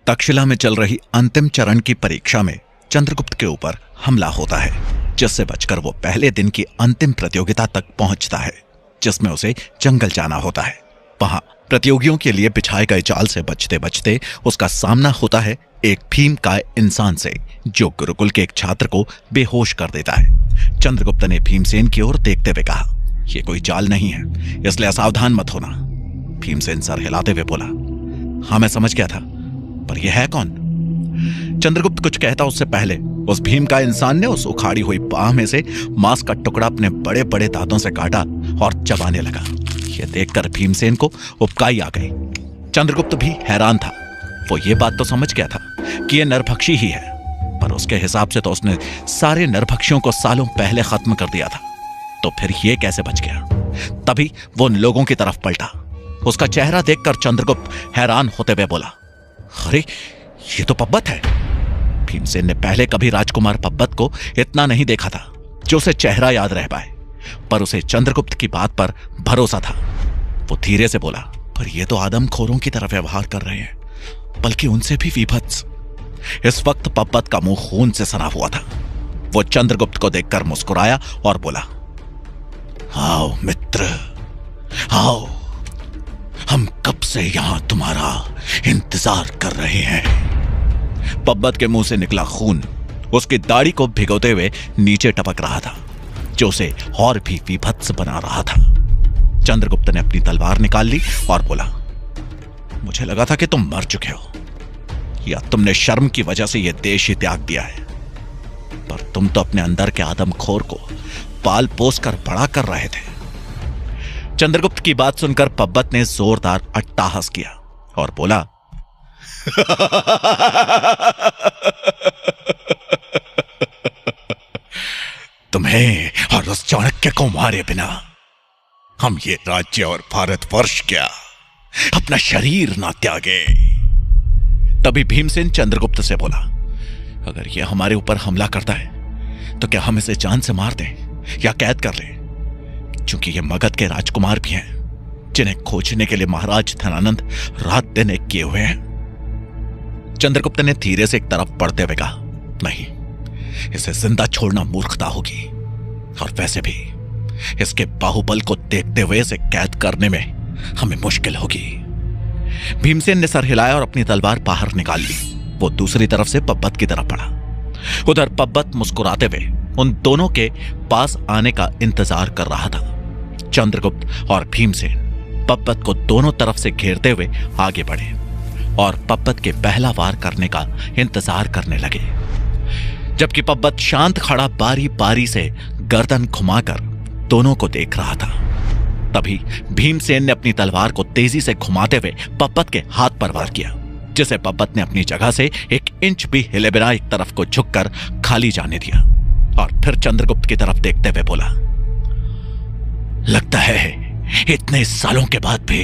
तक्षशिला में चल रही अंतिम चरण की परीक्षा में चंद्रगुप्त के ऊपर हमला होता है, जिससे बचकर वो पहले दिन की अंतिम प्रतियोगिता तक पहुंचता है, जिसमें उसे जंगल जाना होता है। वहां प्रतियोगियों के लिए बिछाए गए जाल से बचते बचते उसका सामना होता है एक भीमकाय इंसान से, जो गुरुकुल के एक छात्र को बेहोश कर देता है। चंद्रगुप्त ने भीमसेन की ओर देखते हुए कहा, यह कोई जाल नहीं है, इसलिए असावधान मत होना। भीमसेन सर हिलाते हुए बोला, हाँ मैं समझ गया था, पर यह है कौन? चंद्रगुप्त कुछ कहता उससे पहले उस भीम का इंसान ने उस उखाड़ी हुई बाह में से मांस का टुकड़ा अपने बड़े बड़े दांतों से काटा और चबाने लगा। यह देखकर भीमसेन को उबकाई आ गई। चंद्रगुप्त भी हैरान था। वो ये बात तो समझ गया था कि यह नरभक्षी ही है, पर उसके हिसाब से तो उसने सारे नरभक्षियों को सालों पहले खत्म कर दिया था, तो फिर यह कैसे बच गया? तभी वो उन लोगों की तरफ पलटा। उसका चेहरा देखकर चंद्रगुप्त हैरान होते हुए बोला, अरे ये तो पब्बत है। भीमसेन ने पहले कभी राजकुमार पब्बत को इतना नहीं देखा था जो उसे चेहरा याद रह पाए, पर उसे चंद्रगुप्त की बात पर भरोसा था। वो धीरे से बोला, पर ये तो आदमखोरों की तरह व्यवहार कर रहे हैं, बल्कि उनसे भी विभत्स। इस वक्त पब्बत का मुंह खून से सना हुआ था। वो चंद्रगुप्त को देखकर मुस्कुराया और बोला, आओ मित्र, आओ, हम कब से यहां तुम्हारा इंतजार कर रहे हैं। पब्बत के मुंह से निकला खून उसकी दाढ़ी को भिगोते हुए नीचे टपक रहा था, जो उसे और भी विभत्स बना रहा था। चंद्रगुप्त ने अपनी तलवार निकाल ली और बोला, मुझे लगा था कि तुम मर चुके हो, या तुमने शर्म की वजह से यह देश ही त्याग दिया है, पर तुम तो अपने अंदर के आदमखोर को पाल पोस कर बड़ा कर रहे थे। चंद्रगुप्त की बात सुनकर पब्बत ने जोरदार अट्टहास किया और बोला, तुम्हें और उस चाणक्य को मारे बिना हम ये राज्य और भारतवर्ष क्या अपना शरीर ना त्यागे। तभी भीमसेन चंद्रगुप्त से बोला, अगर यह हमारे ऊपर हमला करता है तो क्या हम इसे जान से मार दें या कैद कर लें, क्योंकि ये मगध के राजकुमार भी हैं, जिन्हें खोजने के लिए महाराज धनानंद रात दिन एक किए हुए हैं। चंद्रगुप्त ने धीरे से एक तरफ बढ़ते हुए कहा, नहीं, इसे जिंदा छोड़ना मूर्खता होगी, और वैसे भी इसके बाहुबल को देखते हुए इसे कैद करने में हमें मुश्किल होगी। भीमसेन ने सर हिलाया और अपनी तलवार बाहर निकाल ली। वो दूसरी तरफ से पब्बत की तरफ बढ़ा। उधर पब्बत मुस्कुराते हुए उन दोनों के पास आने का इंतजार कर रहा था। चंद्रगुप्त और भीमसेन पब्बत को दोनों तरफ से घेरते हुए आगे बढ़े और पब्बत के पहला वार करने का इंतजार करने लगे। जबकि पब्बत शांत खड़ा बारी बारी से गर्दन घुमाकर दोनों को देख रहा था, तभी भीमसेन ने अपनी तलवार को तेजी से घुमाते हुए पब्बत के हाथ पर वार किया, जिसे पब्बत ने अपनी जगह से 1 इंच भी हिले बिना एक तरफ को झुककर खाली जाने दिया और फिर चंद्रगुप्त की तरफ देखते हुए बोला, लगता है इतने सालों के बाद भी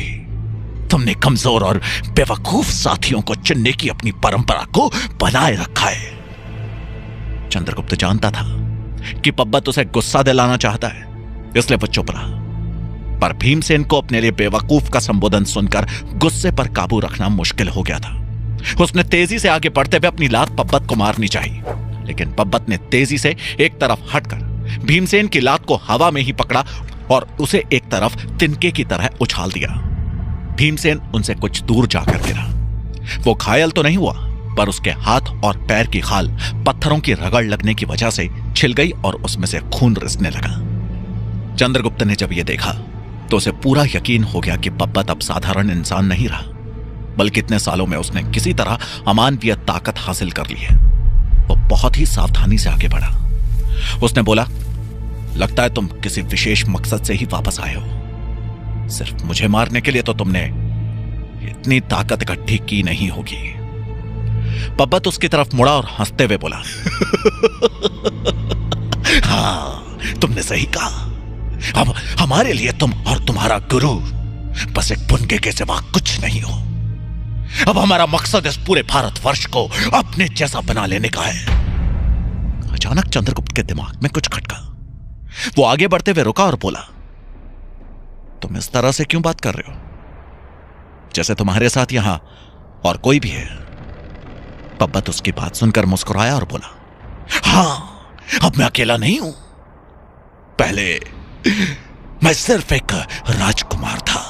तुमने कमजोर और बेवकूफ साथियों को चुनने की अपनी परंपरा को बनाए रखा है। चंद्रगुप्त जानता था कि पब्बत उसे गुस्सा दिलाना चाहता है, इसलिए वो चुप रहा, पर भीमसेन को अपने लिए बेवकूफ का संबोधन सुनकर गुस्से पर काबू रखना मुश्किल हो गया था। उसने तेजी से आगे बढ़ते हुए अपनी लात पब्बत को मारनी चाहिए, लेकिन पब्बत ने तेजी से एक तरफ हटकर भीमसेन की लात को हवा में ही पकड़ा और उसे एक तरफ तिनके की तरह उछाल दिया। भीमसेन उनसे कुछ दूर जाकर गिरा। वो घायल तो नहीं हुआ, पर उसके हाथ और पैर की खाल पत्थरों की रगड़ लगने की वजह से छिल गई और उसमें से खून रिसने लगा। चंद्रगुप्त ने जब यह देखा तो उसे पूरा यकीन हो गया कि पब्बत अब साधारण इंसान नहीं रहा, बल्कि इतने सालों में उसने किसी तरह अमानवीय ताकत हासिल कर ली है। वो बहुत ही सावधानी से आगे बढ़ा। उसने बोला, लगता है तुम किसी विशेष मकसद से ही वापस आए हो। सिर्फ मुझे मारने के लिए तो तुमने इतनी ताकत इकट्ठी की नहीं होगी। पब्बत उसकी तरफ मुड़ा और हंसते हुए बोला, हाँ, तुमने सही कहा। अब हमारे लिए तुम और तुम्हारा गुरु बस एक पुनगे के सिवा कुछ नहीं हो। अब हमारा मकसद इस पूरे भारतवर्ष को अपने जैसा बना लेने का है। अचानक चंद्रगुप्त के दिमाग में कुछ खटका। वो आगे बढ़ते हुए रुका और बोला, तुम इस तरह से क्यों बात कर रहे हो, जैसे तुम्हारे साथ यहां और कोई भी है? पब्बत उसकी बात सुनकर मुस्कुराया और बोला, हां, अब मैं अकेला नहीं हूं। पहले मैं सिर्फ एक राजकुमार था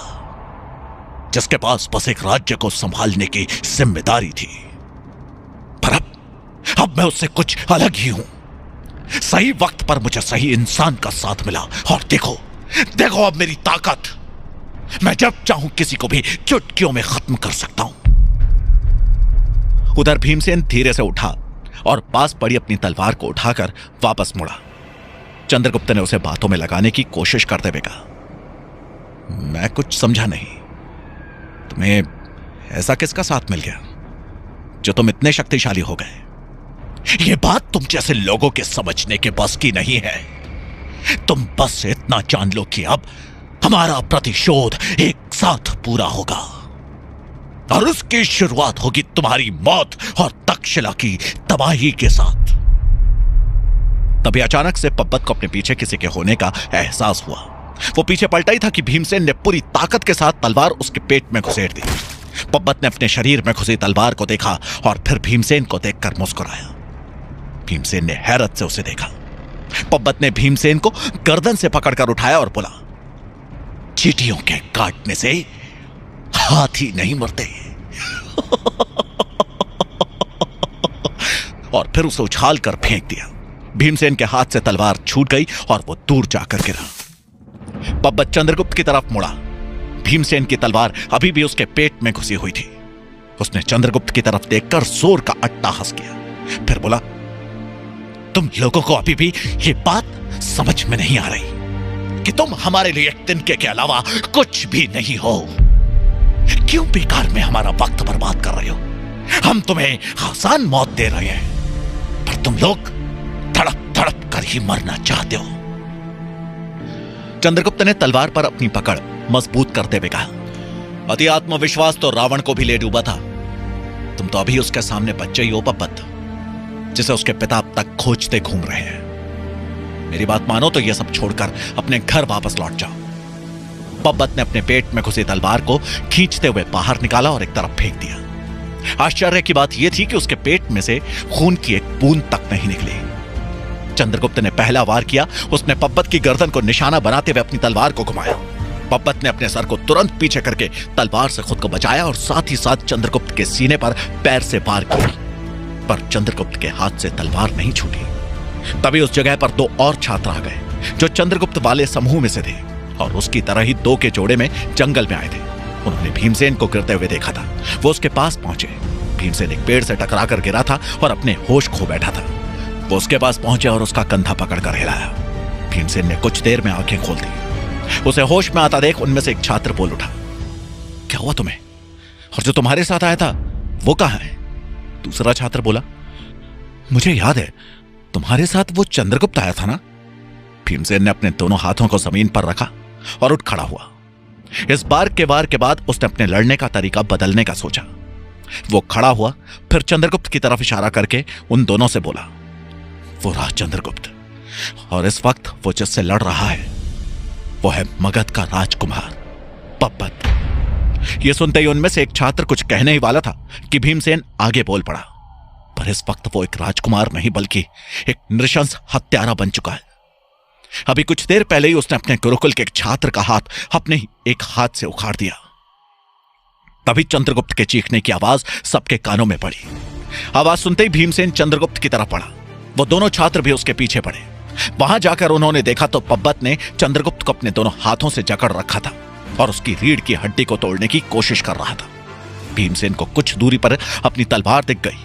जिसके पास बस एक राज्य को संभालने की जिम्मेदारी थी, पर अब मैं उससे कुछ अलग ही हूं। सही वक्त पर मुझे सही इंसान का साथ मिला और देखो देखो अब मेरी ताकत। मैं जब चाहूं किसी को भी चुटकियों में खत्म कर सकता हूं। उधर भीमसेन धीरे से उठा और पास पड़ी अपनी तलवार को उठाकर वापस मुड़ा। चंद्रगुप्त ने उसे बातों में लगाने की कोशिश करते हुए कहा, मैं कुछ समझा नहीं, तुम्हें ऐसा किसका साथ मिल गया जो तुम इतने शक्तिशाली हो गए? यह बात तुम जैसे लोगों के समझने के बस की नहीं है। तुम बस इतना जान लो कि अब हमारा प्रतिशोध एक साथ पूरा होगा और उसकी शुरुआत होगी तुम्हारी मौत और तक्षशिला की तबाही के साथ। तभी अचानक से पब्बत को अपने पीछे किसी के होने का एहसास हुआ। वो पीछे पलटा ही था कि भीमसेन ने पूरी ताकत के साथ तलवार उसके पेट में घुसेड़ दी। पब्बत ने अपने शरीर में घुसी तलवार को देखा और फिर भीमसेन को देखकर मुस्कुराया। भीमसेन ने हैरत से उसे देखा। पब्बत ने भीमसेन को गर्दन से पकड़कर उठाया और बोला, चींटियों के काटने से हाथी नहीं मरते। और फिर उसे उछाल कर फेंक दिया। भीमसेन के हाथ से तलवार छूट गई और वो दूर जाकर गिरा। पब्बत चंद्रगुप्त की तरफ मुड़ा। भीमसेन की तलवार अभी भी उसके पेट में घुसी हुई थी। उसने चंद्रगुप्त की तरफ देखकर जोर का अट्टहास किया, फिर बोला, तुम लोगों को अभी भी ये बात समझ में नहीं आ रही कि तुम हमारे लिए एक तिनके के अलावा कुछ भी नहीं हो। क्यों बेकार में हमारा वक्त बर्बाद कर रहे हो? हम तुम्हें आसान मौत दे रहे हैं, पर तुम लोग तड़प तड़प कर ही मरना चाहते हो। चंद्रगुप्त ने तलवार पर अपनी पकड़ मजबूत करते हुए कहा, अति आत्मविश्वास तो रावण को भी ले डूबा था। तुम तो अभी उसके सामने बच्चे ही हो पब्बत, जिसे उसके पिता अब तक खोजते घूम रहे हैं। मेरी बात मानो तो यह सब छोड़कर अपने घर वापस लौट जाओ। पब्बत ने अपने पेट में घुसी तलवार को खींचते हुए बाहर निकाला और एक तरफ फेंक दिया। आश्चर्य की बात यह थी कि उसके पेट में से खून की एक बूंद तक नहीं निकली। चंद्रगुप्त ने पहला वार किया। उसने पब्बत की गर्दन को निशाना बनाते हुए अपनी तलवार को घुमाया। पब्बत ने अपने सर को तुरंत पीछे करके तलवार से खुद को बचाया और साथ ही साथ चंद्रगुप्त के सीने पर पैर से वार किया, पर चंद्रगुप्त के हाथ से तलवार नहीं छूटी। तभी उस जगह पर दो और छात्र आ गए जो चंद्रगुप्त वाले समूह में से थे और उसकी तरह ही दो के जोड़े में जंगल में आए थे। उन्होंने भीमसेन को गिरते हुए देखा था। वो उसके पास पहुंचे। भीमसेन एक पेड़ से टकराकर गिरा था और अपने होश खो बैठा था। वो उसके पास पहुंचे और उसका कंधा पकड़कर हिलाया। भीमसेन ने कुछ देर में आंखें खोल दी। उसे होश में आता देख उनमें से एक छात्र बोल उठा, क्या हुआ तुम्हें? और जो तुम्हारे साथ आया था वो कहां है? दूसरा छात्र बोला, मुझे याद है, तुम्हारे साथ वो चंद्रगुप्त आया था ना? भीमसेन ने अपने दोनों हाथों को जमीन पर रखा और उठ खड़ा हुआ। इस बार के वार के बाद उसने अपने लड़ने का तरीका बदलने का सोचा। वो खड़ा हुआ, फिर चंद्रगुप्त की तरफ इशारा करके उन दोनों से बोला, वो रहा चंद्रगुप्त, और इस वक्त वो जिससे लड़ रहा है वो है मगध का राजकुमार पब्बत। ये सुनते ही उनमें से एक छात्र कुछ कहने ही वाला था कि भीमसेन आगे बोल पड़ा, पर इस वक्त वो एक राजकुमार नहीं बल्कि एक नृशंस हत्यारा बन चुका है। अभी कुछ देर पहले ही उसने अपने गुरुकुल के एक छात्र का हाथ अपने ही एक हाथ से उखाड़ दिया। तभी चंद्रगुप्त के चीखने की आवाज सबके कानों में पड़ी। आवाज सुनते ही भीमसेन चंद्रगुप्त की तरफ बढ़ा। वो दोनों छात्र भी उसके पीछे पड़े। वहां जाकर उन्होंने देखा तो पब्बत ने चंद्रगुप्त को अपने दोनों हाथों से जकड़ रखा था और उसकी रीढ़ की हड्डी को तोड़ने की कोशिश कर रहा था। भीमसेन को कुछ दूरी पर अपनी तलवार दिख गई,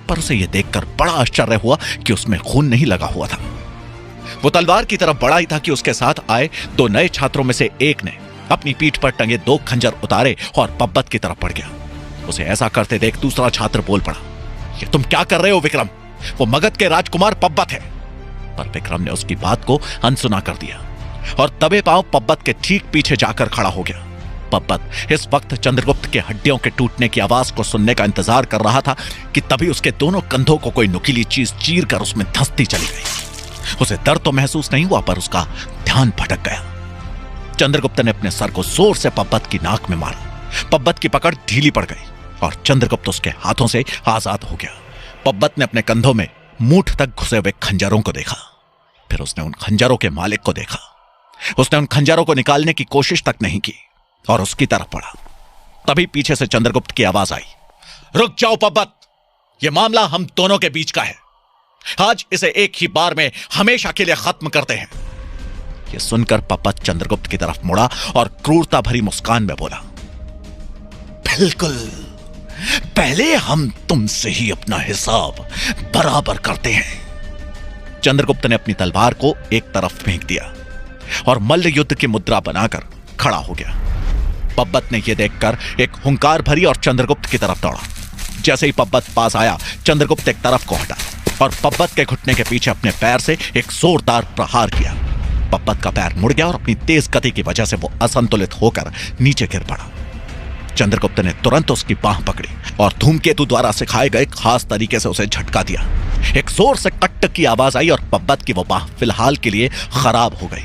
पर उसे यह देखकर बड़ा आश्चर्य हुआ कि उसमें खून नहीं लगा हुआ था। वो तलवार की तरफ बढ़ा ही था कि उसके साथ आए दो नए छात्रों में से एक ने अपनी पीठ पर टंगे दो खंजर उतारे और पब्बत की तरफ बढ़ गया। उसे ऐसा करते देख दूसरा छात्र बोल पड़ा, ये तुम क्या कर रहे हो विक्रम? वो मगध के राजकुमार पब्बत है। पर विक्रम ने उसकी बात को अनसुना कर दिया और दबे पांव पब्बत के ठीक पीछे जाकर खड़ा हो गया। पब्बत इस वक्त चंद्रगुप्त के हड्डियों के टूटने की आवाज को सुनने का इंतजार कर रहा था कि तभी उसके दोनों कंधों को कोई नुकीली चीज चीर कर उसमें धंसती चली गई। उसे दर्द तो महसूस नहीं हुआ, पर उसका ध्यान भटक गया। चंद्रगुप्त ने अपने सर को जोर से पब्बत की नाक में मारा। पब्बत की पकड़ ढीली पड़ गई और चंद्रगुप्त उसके हाथों से आजाद हो गया पब्बत ने अपने कंधों में मूठ तक घुसे हुए खंजरों को देखा। फिर उसने उन खंजरों के मालिक को देखा। उसने उन खंजरों को निकालने की कोशिश तक नहीं की और उसकी तरफ बढ़ा। तभी पीछे से चंद्रगुप्त की आवाज आई, रुक जाओ पब्बत, यह मामला हम दोनों के बीच का है। आज इसे एक ही बार में हमेशा के लिए खत्म करते हैं। यह सुनकर पब्बत चंद्रगुप्त की तरफ मुड़ा और क्रूरता भरी मुस्कान में बोला, बिल्कुल, पहले हम तुमसे ही अपना हिसाब बराबर करते हैं। चंद्रगुप्त ने अपनी तलवार को एक तरफ फेंक दिया और मल्ल युद्ध की मुद्रा बनाकर खड़ा हो गया। पब्बत ने यह देखकर एक हुंकार भरी और चंद्रगुप्त की तरफ दौड़ा। जैसे ही पब्बत पास आया, चंद्रगुप्त एक तरफ को हटा और पब्बत के घुटने के पीछे अपने पैर से एक जोरदार प्रहार किया। पब्बत का पैर मुड़ गया और अपनी तेज गति की वजह से वो असंतुलित होकर नीचे गिर पड़ा। चंद्रगुप्त ने तुरंत उसकी बांह पकड़ी और धूमकेतु द्वारा सिखाए गए खास तरीके से उसे झटका दिया। एक जोर से टक टक की आवाज आई और पब्बत की वो बांह फिलहाल के लिए खराब हो गई।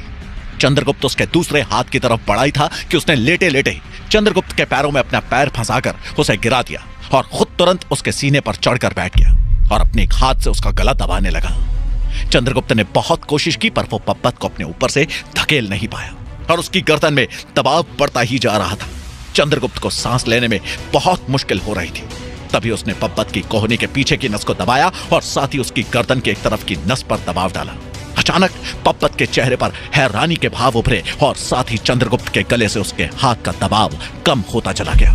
चंद्रगुप्त उसके दूसरे हाथ की तरफ बढ़ा ही था कि उसने लेटे लेटे चंद्रगुप्त के पैरों में अपना पैर फंसाकर उसे गिरा दिया और खुद तुरंत उसके सीने पर चढ़कर बैठ गया और अपने एक हाथ से उसका गला दबाने लगा। चंद्रगुप्त ने बहुत कोशिश की पर वो पब्बत को अपने ऊपर से धकेल नहीं पाया और उसकी गर्दन में दबाव बढ़ता ही जा रहा था। चंद्रगुप्त को सांस लेने में बहुत मुश्किल हो रही थी। तभी उसने पब्बत की कोहनी के पीछे की नस को दबाया और साथ ही उसकी गर्दन के एक तरफ की नस पर दबाव डाला। अचानक पब्बत के चेहरे पर हैरानी के भाव उभरे और साथ ही चंद्रगुप्त के गले से उसके हाथ का दबाव कम होता चला गया।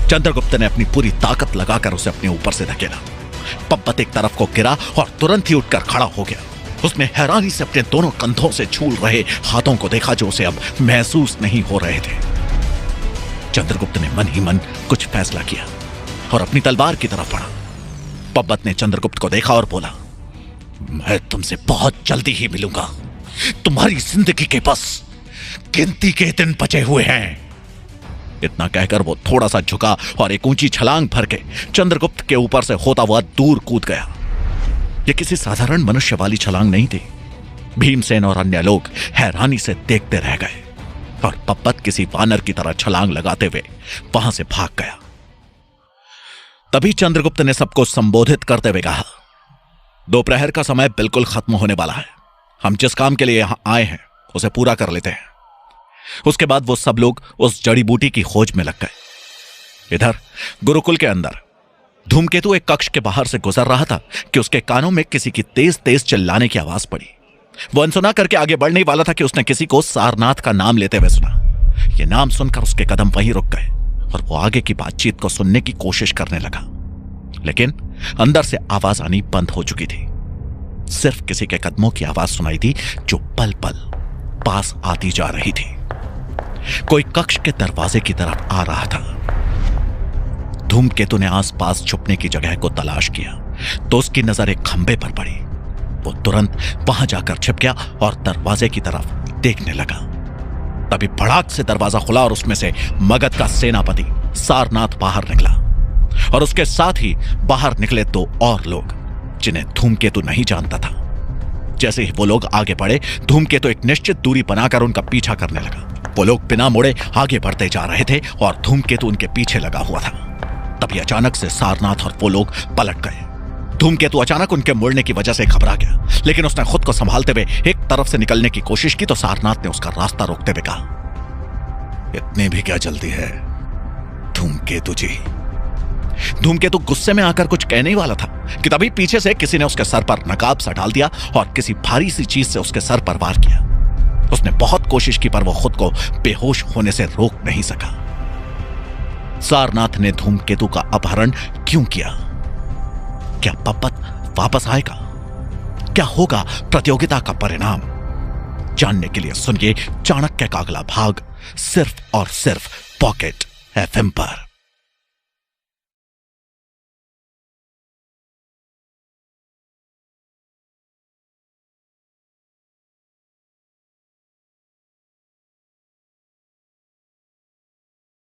चंद्रगुप्त ने अपनी पूरी ताकत लगाकर उसे अपने ऊपर से धकेला। पब्बत एक तरफ को गिरा और तुरंत ही उठकर खड़ा हो गया। उसने हैरानी से अपने दोनों कंधों से झूल रहे हाथों को देखा जो उसे अब महसूस नहीं हो रहे थे। चंद्रगुप्त ने मन ही मन कुछ फैसला किया और अपनी तलवार की तरफ बढ़ा। पब्बत ने चंद्रगुप्त को देखा और बोला, मैं तुमसे बहुत जल्दी ही मिलूंगा। तुम्हारी जिंदगी के बस गिनती के दिन बचे हुए हैं। इतना कहकर वो थोड़ा सा झुका और एक ऊंची छलांग भर के चंद्रगुप्त के ऊपर से होता हुआ दूर कूद गया। यह किसी साधारण मनुष्य वाली छलांग नहीं थी। भीमसेन और अन्य लोग हैरानी से देखते रह गए और पब्बत किसी वानर की तरह छलांग लगाते हुए वहां से भाग गया। तभी चंद्रगुप्त ने सबको संबोधित करते हुए कहा, दोपहर का समय बिल्कुल खत्म होने वाला है। हम जिस काम के लिए यहां आए हैं उसे पूरा कर लेते हैं। उसके बाद वो सब लोग उस जड़ी बूटी की खोज में लग गए। इधर गुरुकुल के अंदर धूमकेतु एक कक्ष के बाहर से गुजर रहा था कि उसके कानों में किसी की तेज तेज चिल्लाने की आवाज पड़ी। वो अनसुना करके आगे बढ़ने वाला था कि उसने किसी को सारनाथ का नाम लेते हुए सुना। यह नाम सुनकर उसके कदम वहीं रुक गए और वो आगे की बातचीत को सुनने की कोशिश करने लगा, लेकिन अंदर से आवाज आनी बंद हो चुकी थी। सिर्फ किसी के कदमों की आवाज सुनाई थी जो पल पल पास आती जा रही थी। कोई कक्ष के दरवाजे की तरफ आ रहा था। धूमकेतु ने आसपास छुपने की जगह को तलाश किया तो उसकी नजर एक खंबे पर पड़ी। वो तुरंत वहां जाकर छिप गया और दरवाजे की तरफ देखने लगा। तभी भड़ाक से दरवाजा खुला और उसमें से मगध का सेनापति सारनाथ बाहर निकला और उसके साथ ही बाहर निकले दो और लोग जिन्हें धूमकेतु नहीं जानता था। जैसे ही वो लोग आगे बढ़े, धूमकेतु एक निश्चित दूरी बनाकर उनका पीछा करने लगा। वो लोग बिना मुड़े आगे बढ़ते जा रहे थे और धूमकेतु उनके पीछे लगा हुआ था। तभी अचानक से सारनाथ और वो लोग पलट गए। धूमकेतु अचानक उनके मुड़ने की वजह से घबरा गया, लेकिन उसने खुद को संभालते हुए एक तरफ से निकलने की कोशिश की तो सारनाथ ने उसका रास्ता रोकते हुए कहा, इतनी भी क्या जल्दी है धूमकेतु जी। धूमकेतु गुस्से में आकर कुछ कहने ही वाला था कि तभी पीछे से किसी ने उसके सर पर नकाब सा डाल दिया और किसी भारी सी चीज से उसके सर पर वार किया। उसने बहुत कोशिश की पर वो खुद को बेहोश होने से रोक नहीं सका। सारनाथ ने धूमकेतु का अपहरण क्यों किया? क्या पब्बत वापस आएगा? क्या होगा प्रतियोगिता का परिणाम? जानने के लिए सुनिए चाणक्य का अगला भाग सिर्फ और सिर्फ पॉकेट एफएम पर।